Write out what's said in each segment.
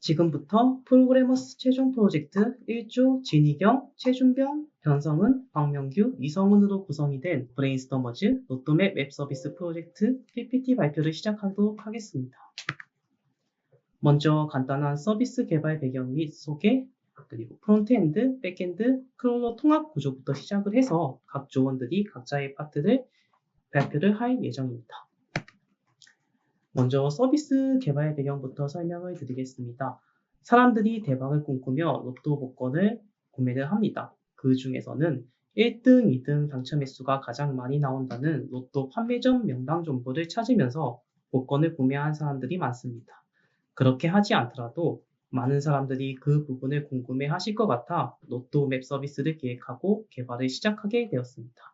지금부터 프로그래머스 최종 프로젝트 1조 진희경, 최준병, 변성은, 박명규, 이성훈으로 구성이 된 브레인스토머즈 로또맵 웹 서비스 프로젝트 PPT 발표를 시작하도록 하겠습니다. 먼저 간단한 서비스 개발 배경 및 소개, 그리고 프론트엔드, 백엔드, 크롤러 통합 구조부터 시작을 해서 각 조원들이 각자의 파트를 발표를 할 예정입니다. 먼저 서비스 개발 배경부터 설명을 드리겠습니다. 사람들이 대박을 꿈꾸며 로또 복권을 구매를 합니다. 그 중에서는 1등, 2등 당첨 횟수가 가장 많이 나온다는 로또 판매점 명당 정보를 찾으면서 복권을 구매한 사람들이 많습니다. 그렇게 하지 않더라도 많은 사람들이 그 부분을 궁금해 하실 것 같아 로또 맵 서비스를 기획하고 개발을 시작하게 되었습니다.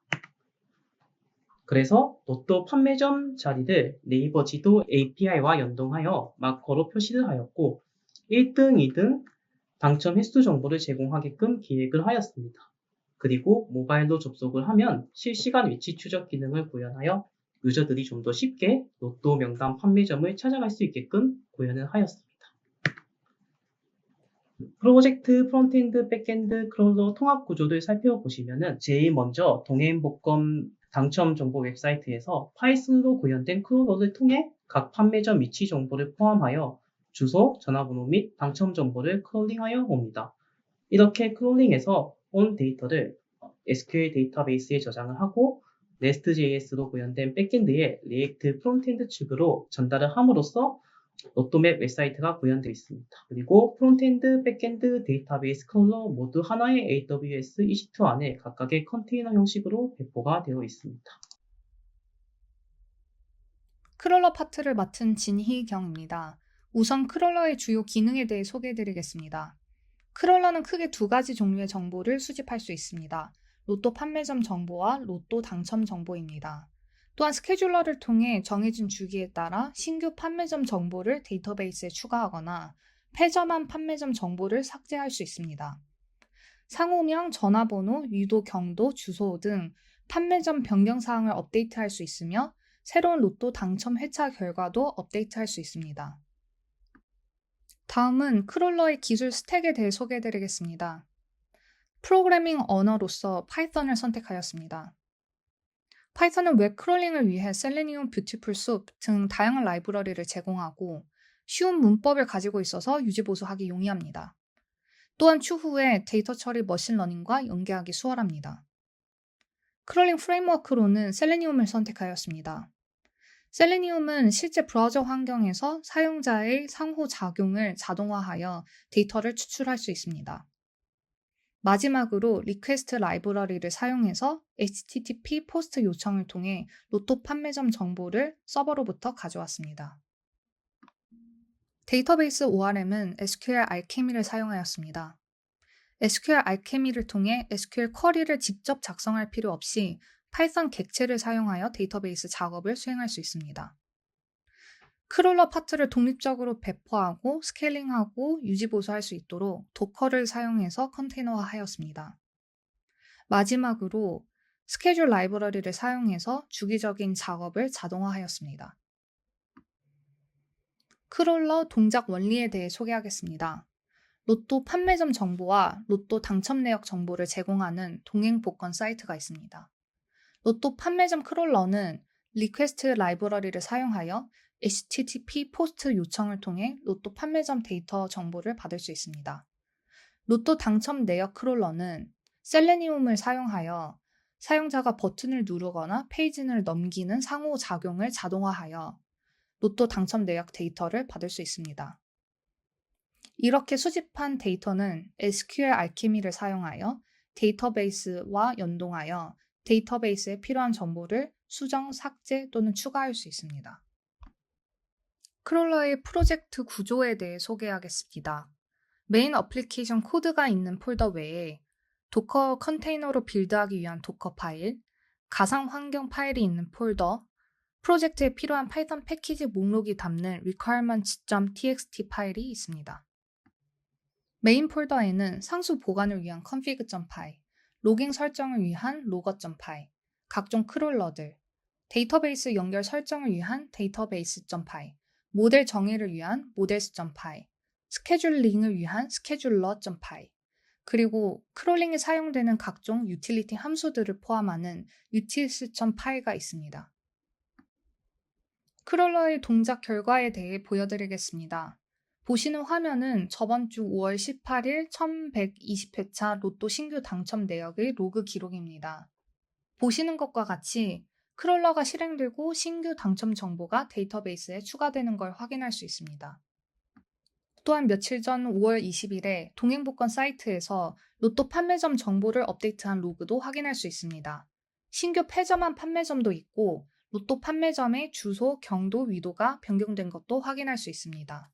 그래서 로또 판매점 자리를 네이버 지도 API와 연동하여 마커로 표시를 하였고 1등, 2등 당첨 횟수 정보를 제공하게끔 기획을 하였습니다. 그리고 모바일로 접속을 하면 실시간 위치 추적 기능을 구현하여 유저들이 좀 더 쉽게 로또 명당 판매점을 찾아갈 수 있게끔 구현을 하였습니다. 프로젝트 프론트엔드, 백엔드, 크롤러 통합 구조를 살펴보시면은 제일 먼저 동해인 복권 당첨 정보 웹사이트에서 파이썬으로 구현된 크롤러를 통해 각 판매점 위치 정보를 포함하여 주소, 전화번호 및 당첨 정보를 크롤링하여 옵니다. 이렇게 크롤링해서 온 데이터를 SQL 데이터베이스에 저장을 하고 REST.js로 구현된 백엔드에 리액트 프론트엔드 측으로 전달을 함으로써 로또맵 웹사이트가 구현되어 있습니다. 그리고 프론트엔드, 백엔드, 데이터베이스 크롤러 모두 하나의 AWS EC2 안에 각각의 컨테이너 형식으로 배포가 되어 있습니다. 크롤러 파트를 맡은 진희경입니다. 우선 크롤러의 주요 기능에 대해 소개해드리겠습니다. 크롤러는 크게 두 가지 종류의 정보를 수집할 수 있습니다. 로또 판매점 정보와 로또 당첨 정보입니다. 또한 스케줄러를 통해 정해진 주기에 따라 신규 판매점 정보를 데이터베이스에 추가하거나 폐점한 판매점 정보를 삭제할 수 있습니다. 상호명, 전화번호, 유도 경도, 주소 등 판매점 변경 사항을 업데이트할 수 있으며 새로운 로또 당첨 회차 결과도 업데이트할 수 있습니다. 다음은 크롤러의 기술 스택에 대해 소개해드리겠습니다. 프로그래밍 언어로서 파이썬을 선택하였습니다. 파이썬은 웹 크롤링을 위해 셀레니움, 뷰티풀 숲 등 다양한 라이브러리를 제공하고 쉬운 문법을 가지고 있어서 유지보수하기 용이합니다. 또한 추후에 데이터 처리 머신러닝과 연계하기 수월합니다. 크롤링 프레임워크로는 셀레니움을 선택하였습니다. 셀레니움은 실제 브라우저 환경에서 사용자의 상호작용을 자동화하여 데이터를 추출할 수 있습니다. 마지막으로 리퀘스트 라이브러리를 사용해서 HTTP 포스트 요청을 통해 로또 판매점 정보를 서버로부터 가져왔습니다. 데이터베이스 ORM은 SQL 알케미를 사용하였습니다. SQL 알케미를 통해 SQL 쿼리를 직접 작성할 필요 없이 파이썬 객체를 사용하여 데이터베이스 작업을 수행할 수 있습니다. 크롤러 파트를 독립적으로 배포하고 스케일링하고 유지보수할 수 있도록 도커를 사용해서 컨테이너화하였습니다. 마지막으로 스케줄 라이브러리를 사용해서 주기적인 작업을 자동화하였습니다. 크롤러 동작 원리에 대해 소개하겠습니다. 로또 판매점 정보와 로또 당첨 내역 정보를 제공하는 동행 복권 사이트가 있습니다. 로또 판매점 크롤러는 리퀘스트 라이브러리를 사용하여 HTTP 포스트 요청을 통해 로또 판매점 데이터 정보를 받을 수 있습니다. 로또 당첨 내역 크롤러는 셀레니움을 사용하여 사용자가 버튼을 누르거나 페이지를 넘기는 상호작용을 자동화하여 로또 당첨 내역 데이터를 받을 수 있습니다. 이렇게 수집한 데이터는 SQL 알케미를 사용하여 데이터베이스와 연동하여 데이터베이스에 필요한 정보를 수정, 삭제 또는 추가할 수 있습니다. 크롤러의 프로젝트 구조에 대해 소개하겠습니다. 메인 어플리케이션 코드가 있는 폴더 외에 도커 컨테이너로 빌드하기 위한 도커 파일, 가상 환경 파일이 있는 폴더, 프로젝트에 필요한 파이썬 패키지 목록이 담는 requirements.txt 파일이 있습니다. 메인 폴더에는 상수 보관을 위한 config.py, 로깅 설정을 위한 logger.py, 각종 크롤러들, 데이터베이스 연결 설정을 위한 database.py, 모델 정의를 위한 models.py, 스케줄링을 위한 scheduler.py, 그리고 크롤링에 사용되는 각종 유틸리티 함수들을 포함하는 utils.py가 있습니다. 크롤러의 동작 결과에 대해 보여드리겠습니다. 보시는 화면은 저번 주 5월 18일 1120회차 로또 신규 당첨 내역의 로그 기록입니다. 보시는 것과 같이 크롤러가 실행되고 신규 당첨 정보가 데이터베이스에 추가되는 걸 확인할 수 있습니다. 또한 며칠 전 5월 20일에 동행복권 사이트에서 로또 판매점 정보를 업데이트한 로그도 확인할 수 있습니다. 신규 폐점한 판매점도 있고 로또 판매점의 주소, 경도, 위도가 변경된 것도 확인할 수 있습니다.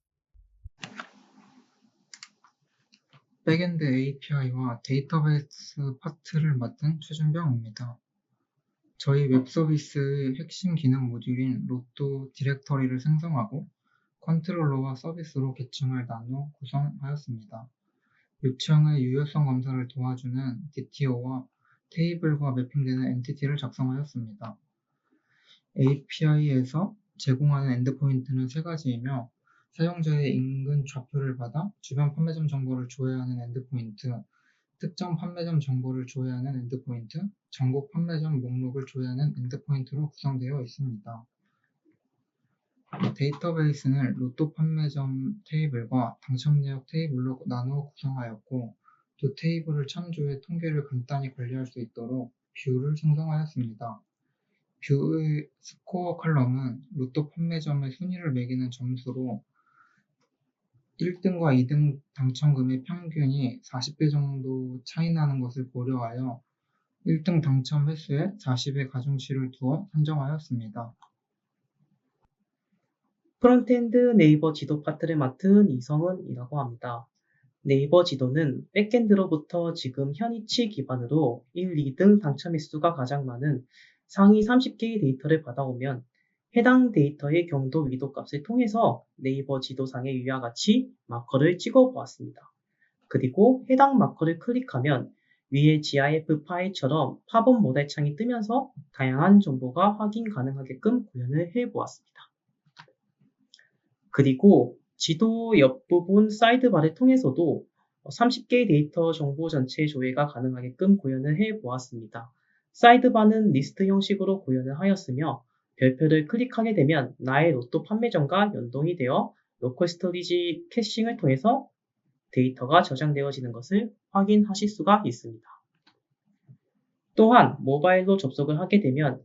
백엔드 API와 데이터베이스 파트를 맡은 최준병입니다. 저희 웹 서비스의 핵심 기능 모듈인 로또 디렉터리를 생성하고 컨트롤러와 서비스로 계층을 나누어 구성하였습니다. 요청의 유효성 검사를 도와주는 DTO와 테이블과 매핑되는 엔티티를 작성하였습니다. API에서 제공하는 엔드포인트는 3가지이며 사용자의 인근 좌표를 받아 주변 판매점 정보를 조회하는 엔드포인트, 특정 판매점 정보를 조회하는 엔드포인트, 전국 판매점 목록을 조회하는 엔드포인트로 구성되어 있습니다. 데이터베이스는 로또 판매점 테이블과 당첨 내역 테이블로 나누어 구성하였고, 두 테이블을 참조해 통계를 간단히 관리할 수 있도록 뷰를 생성하였습니다. 뷰의 스코어 컬럼은 로또 판매점의 순위를 매기는 점수로 1등과 2등 당첨금의 평균이 40배 정도 차이 나는 것을 고려하여 1등 당첨 횟수에 40의 가중치를 두어 산정하였습니다. 프론트엔드 네이버 지도 파트를 맡은 이성은이라고 합니다. 네이버 지도는 백엔드로부터 지금 현위치 기반으로 1, 2등 당첨 횟수가 가장 많은 상위 30개의 데이터를 받아오면 해당 데이터의 경도 위도 값을 통해서 네이버 지도상의 위와 같이 마커를 찍어 보았습니다. 그리고 해당 마커를 클릭하면 위의 GIF 파일처럼 팝업 모델 창이 뜨면서 다양한 정보가 확인 가능하게끔 구현을 해 보았습니다. 그리고 지도 옆부분 사이드바를 통해서도 30개의 데이터 정보 전체 조회가 가능하게끔 구현을 해 보았습니다. 사이드바는 리스트 형식으로 구현을 하였으며 별표를 클릭하게 되면 나의 로또 판매점과 연동이 되어 로컬 스토리지 캐싱을 통해서 데이터가 저장되어지는 것을 확인하실 수가 있습니다. 또한 모바일로 접속을 하게 되면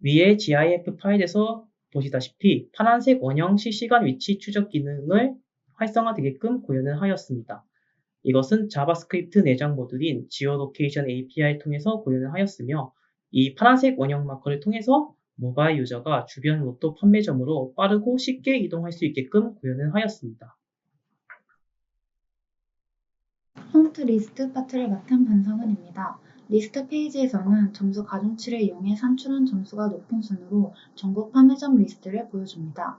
위의 GIF 파일에서 보시다시피 파란색 원형 실시간 위치 추적 기능을 활성화되게끔 구현을 하였습니다. 이것은 자바스크립트 내장 모듈인 지오로케이션 API를 통해서 구현을 하였으며 이 파란색 원형 마커를 통해서 모바일 유저가 주변 로또 판매점으로 빠르고 쉽게 이동할 수 있게끔 구현을 하였습니다. 프론트 리스트 파트를 맡은 반성은입니다. 리스트 페이지에서는 점수 가중치를 이용해 산출한 점수가 높은 순으로 전국 판매점 리스트를 보여줍니다.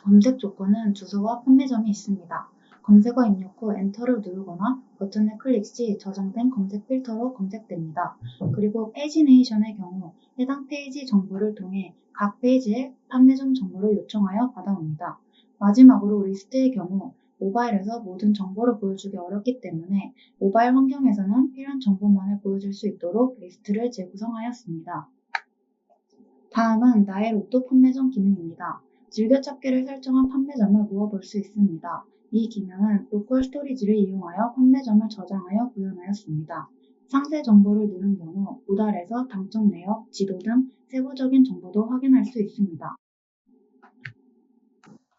검색 조건은 주소와 판매점이 있습니다. 검색어 입력 후 엔터를 누르거나 버튼을 클릭 시 저장된 검색 필터로 검색됩니다. 그리고 페이지네이션의 경우 해당 페이지 정보를 통해 각 페이지의 판매점 정보를 요청하여 받아옵니다. 마지막으로 리스트의 경우 모바일에서 모든 정보를 보여주기 어렵기 때문에 모바일 환경에서는 필요한 정보만을 보여줄 수 있도록 리스트를 재구성하였습니다. 다음은 나의 로또 판매점 기능입니다. 즐겨찾기를 설정한 판매점을 모아볼 수 있습니다. 이 기능은 로컬 스토리지를 이용하여 판매점을 저장하여 구현하였습니다. 상세 정보를 누른 경우 모달에서 당첨 내역, 지도 등 세부적인 정보도 확인할 수 있습니다.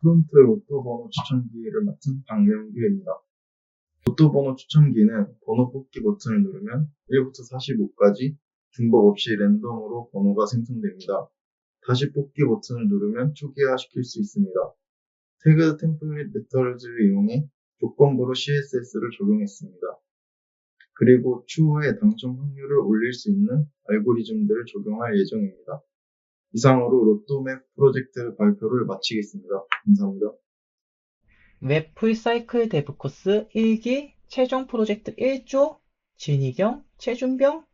프론트 로또 번호 추천기를 맡은 박명규입니다. 로또 번호 추천기는 번호 뽑기 버튼을 누르면 1부터 45까지 중복 없이 랜덤으로 번호가 생성됩니다. 다시 뽑기 버튼을 누르면 초기화시킬 수 있습니다. 태그 템플릿 메터드를 이용해 조건부로 CSS를 적용했습니다. 그리고 추후에 당첨 확률을 올릴 수 있는 알고리즘들을 적용할 예정입니다. 이상으로 로또맵 프로젝트 발표를 마치겠습니다. 감사합니다. 웹 풀사이클 데브 코스 1기 최종 프로젝트 1조 진희경, 최준병,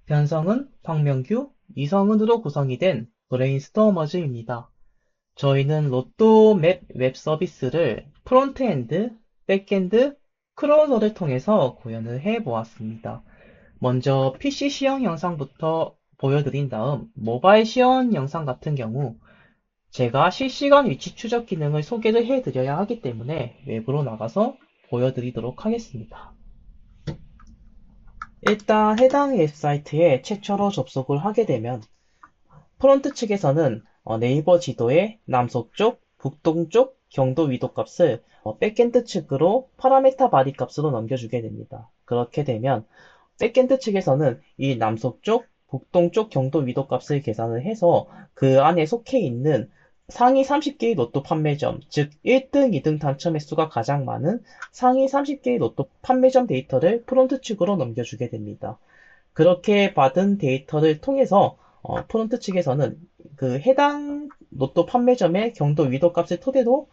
변성은, 박명규, 이성은으로 구성이 된 브레인스토머즈입니다. 저희는 로또 맵 웹 서비스를 프론트엔드, 백엔드 크롤러를 통해서 구현을 해 보았습니다. 먼저 PC 시험 영상부터 보여드린 다음 모바일 시험 영상 같은 경우 제가 실시간 위치 추적 기능을 소개를 해드려야 하기 때문에 외부로 나가서 보여드리도록 하겠습니다. 일단 해당 웹사이트에 최초로 접속을 하게 되면 프론트 측에서는 네이버 지도의 남서쪽, 북동쪽 경도 위도 값을 백엔드 측으로 파라메타 바디 값으로 넘겨주게 됩니다. 그렇게 되면 백엔드 측에서는 이 남서쪽, 북동쪽 경도 위도 값을 계산을 해서 그 안에 속해 있는 상위 30개의 로또 판매점, 즉 1등, 2등 당첨 횟수가 가장 많은 상위 30개의 로또 판매점 데이터를 프론트 측으로 넘겨주게 됩니다. 그렇게 받은 데이터를 통해서 프론트 측에서는 그 해당 로또 판매점의 경도 위도 값을 토대로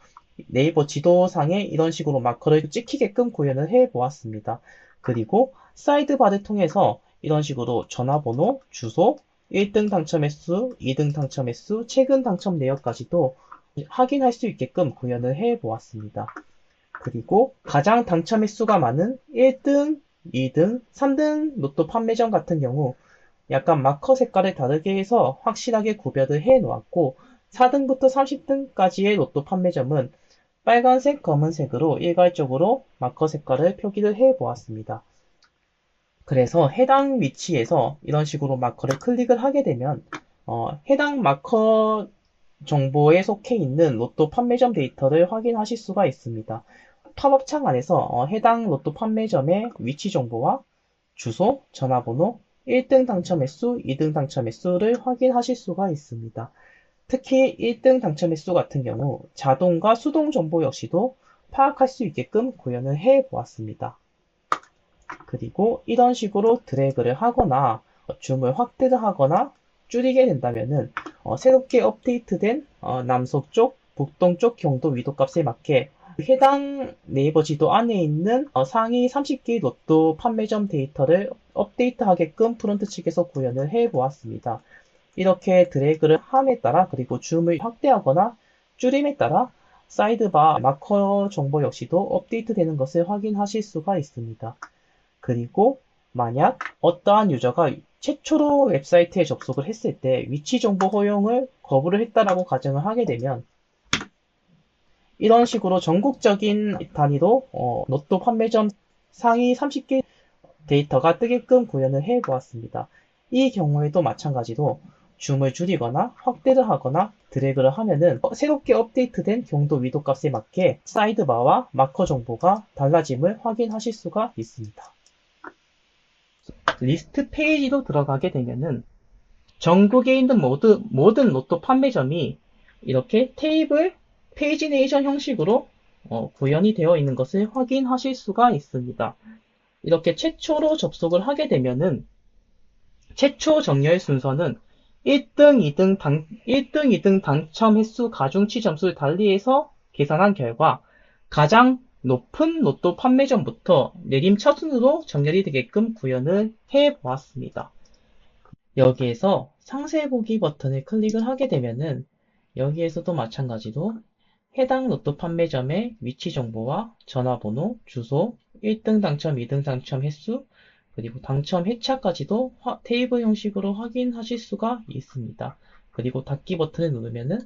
네이버 지도상에 이런 식으로 마커를 찍히게끔 구현을 해 보았습니다. 그리고 사이드바를 통해서 이런 식으로 전화번호, 주소, 1등 당첨 횟수, 2등 당첨 횟수, 최근 당첨 내역까지도 확인할 수 있게끔 구현을 해 보았습니다. 그리고 가장 당첨 횟수가 많은 1등, 2등, 3등 로또 판매점 같은 경우 약간 마커 색깔을 다르게 해서 확실하게 구별을 해 놓았고 4등부터 30등까지의 로또 판매점은 빨간색, 검은색으로 일괄적으로 마커 색깔을 표기를 해 보았습니다. 그래서 해당 위치에서 이런 식으로 마커를 클릭을 하게 되면 해당 마커 정보에 속해 있는 로또 판매점 데이터를 확인하실 수가 있습니다. 팝업창 안에서 해당 로또 판매점의 위치 정보와 주소, 전화번호, 1등 당첨 횟수, 2등 당첨 횟수를 확인하실 수가 있습니다. 특히 1등 당첨 횟수 같은 경우 자동과 수동 정보 역시도 파악할 수 있게끔 구현을 해 보았습니다. 그리고 이런 식으로 드래그를 하거나 줌을 확대를 하거나 줄이게 된다면은 새롭게 업데이트된 남서쪽, 북동쪽 경도 위도 값에 맞게 해당 네이버 지도 안에 있는 상위 30개의 로또 판매점 데이터를 업데이트하게끔 프론트 측에서 구현을 해 보았습니다. 이렇게 드래그를 함에 따라 그리고 줌을 확대하거나 줄임에 따라 사이드바 마커 정보 역시도 업데이트 되는 것을 확인하실 수가 있습니다. 그리고 만약 어떠한 유저가 최초로 웹사이트에 접속을 했을 때 위치 정보 허용을 거부를 했다라고 가정을 하게 되면 이런 식으로 전국적인 단위로 로또 판매점 상위 30개 데이터가 뜨게끔 구현을 해 보았습니다. 이 경우에도 마찬가지로 줌을 줄이거나 확대를 하거나 드래그를 하면은 새롭게 업데이트된 경도 위도 값에 맞게 사이드바와 마커 정보가 달라짐을 확인하실 수가 있습니다. 리스트 페이지로 들어가게 되면은 전국에 있는 모든 로또 판매점이 이렇게 테이블 페이지네이션 형식으로 구현이 되어 있는 것을 확인하실 수가 있습니다. 이렇게 최초로 접속을 하게 되면은 최초 정렬 순서는 1등, 2등 당첨 횟수 가중치 점수를 달리해서 계산한 결과 가장 높은 로또 판매점부터 내림 첫순으로 정렬이 되게끔 구현을 해 보았습니다. 여기에서 상세 보기 버튼을 클릭을 하게 되면은 여기에서도 마찬가지로 해당 로또 판매점의 위치 정보와 전화번호, 주소, 1등 당첨, 2등 당첨 횟수, 그리고 당첨 회차까지도 테이블 형식으로 확인하실 수가 있습니다. 그리고 닫기 버튼을 누르면은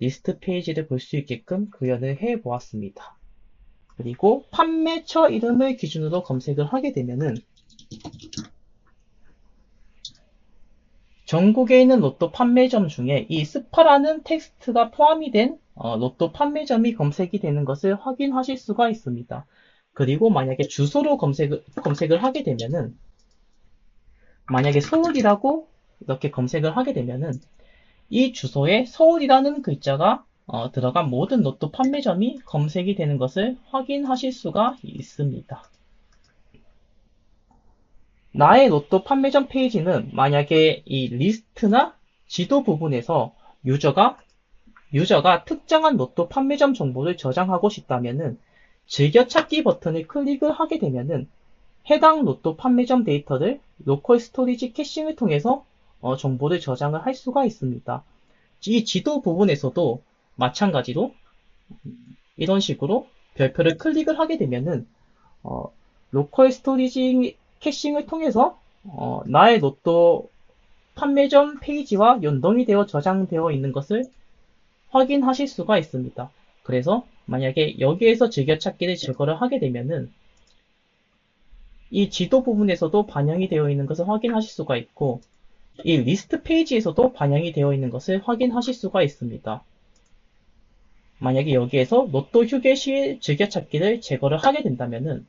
리스트 페이지를 볼 수 있게끔 구현을 해 보았습니다. 그리고 판매처 이름을 기준으로 검색을 하게 되면은 전국에 있는 로또 판매점 중에 이 스파라는 텍스트가 포함이 된 로또 판매점이 검색이 되는 것을 확인하실 수가 있습니다. 그리고 만약에 주소로 검색을 하게 되면은 만약에 서울이라고 이렇게 검색을 하게 되면은 이 주소에 서울이라는 글자가 들어간 모든 로또 판매점이 검색이 되는 것을 확인하실 수가 있습니다. 나의 로또 판매점 페이지는 만약에 이 리스트나 지도 부분에서 유저가 특정한 로또 판매점 정보를 저장하고 싶다면은 즐겨찾기 버튼을 클릭을 하게 되면은 해당 로또 판매점 데이터를 로컬 스토리지 캐싱을 통해서 정보를 저장을 할 수가 있습니다. 이 지도 부분에서도 마찬가지로 이런 식으로 별표를 클릭을 하게 되면은 로컬 스토리지 캐싱을 통해서 나의 로또 판매점 페이지와 연동이 되어 저장되어 있는 것을 확인하실 수가 있습니다. 그래서 만약에 여기에서 즐겨찾기를 제거를 하게 되면은 이 지도 부분에서도 반영이 되어 있는 것을 확인하실 수가 있고, 이 리스트 페이지에서도 반영이 되어 있는 것을 확인하실 수가 있습니다. 만약에 여기에서 로또 휴게 시 즐겨찾기를 제거를 하게 된다면은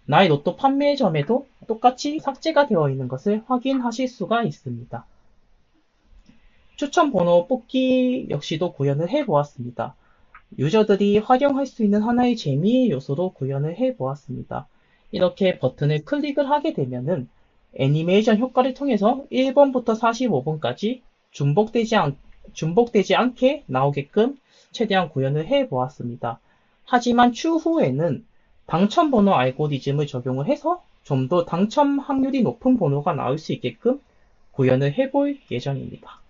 나의 로또 판매점에도 똑같이 삭제가 되어 있는 것을 확인하실 수가 있습니다. 추천 번호 뽑기 역시도 구현을 해보았습니다. 유저들이 활용할 수 있는 하나의 재미의 요소로 구현을 해보았습니다. 이렇게 버튼을 클릭을 하게 되면은 애니메이션 효과를 통해서 1번부터 45번까지 중복되지 않게 나오게끔 최대한 구현을 해보았습니다. 하지만 추후에는 당첨 번호 알고리즘을 적용을 해서 좀 더 당첨 확률이 높은 번호가 나올 수 있게끔 구현을 해볼 예정입니다.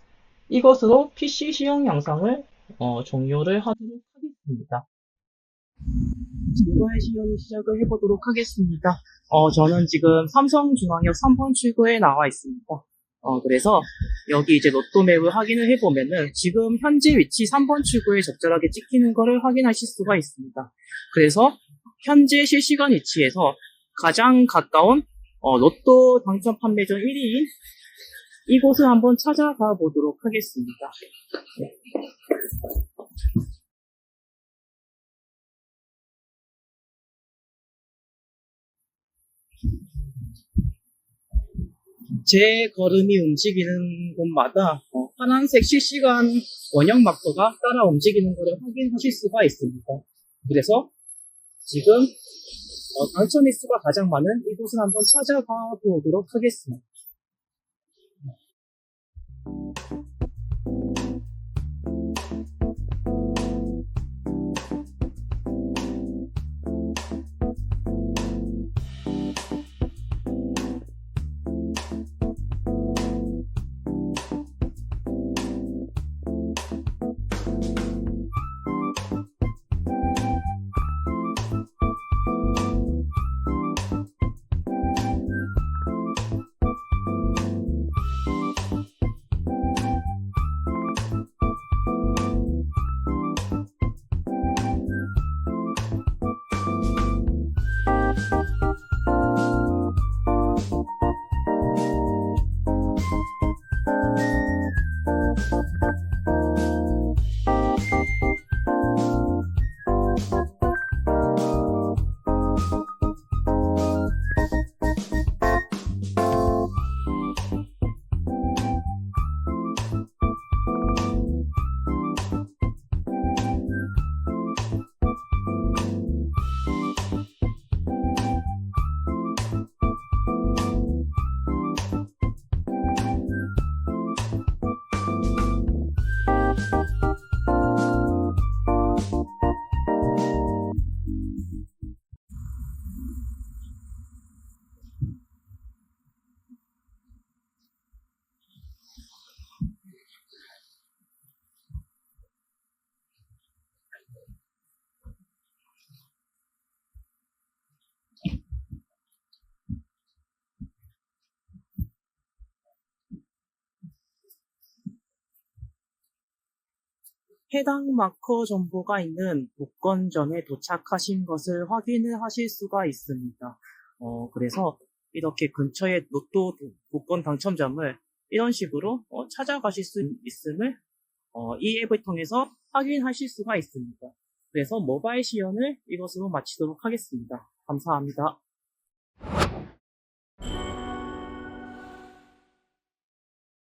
이것으로 PC 시험 영상을 종료를 하도록 하겠습니다. 증거의 시연을 시작을 해보도록 하겠습니다. 저는 지금 삼성중앙역 3번 출구에 나와 있습니다. 그래서 여기 이제 로또맵을 확인을 해보면은 지금 현재 위치 3번 출구에 적절하게 찍히는 것을 확인하실 수가 있습니다. 그래서 현재 실시간 위치에서 가장 가까운 로또 당첨 판매점 1위인 이곳을 한번 찾아가 보도록 하겠습니다. 네. 제 걸음이 움직이는 곳마다 파란색 실시간 원형 마커가 따라 움직이는 것을 확인하실 수가 있습니다. 그래서 지금 당첨 횟수가 가장 많은 이곳을 한번 찾아가 보도록 하겠습니다. 해당 마커 정보가 있는 복권점에 도착하신 것을 확인을 하실 수가 있습니다. 그래서 이렇게 근처에 로또 복권 당첨점을 이런 식으로 찾아가실 수 있음을 이 앱을 통해서 확인하실 수가 있습니다. 그래서 모바일 시연을 이것으로 마치도록 하겠습니다. 감사합니다.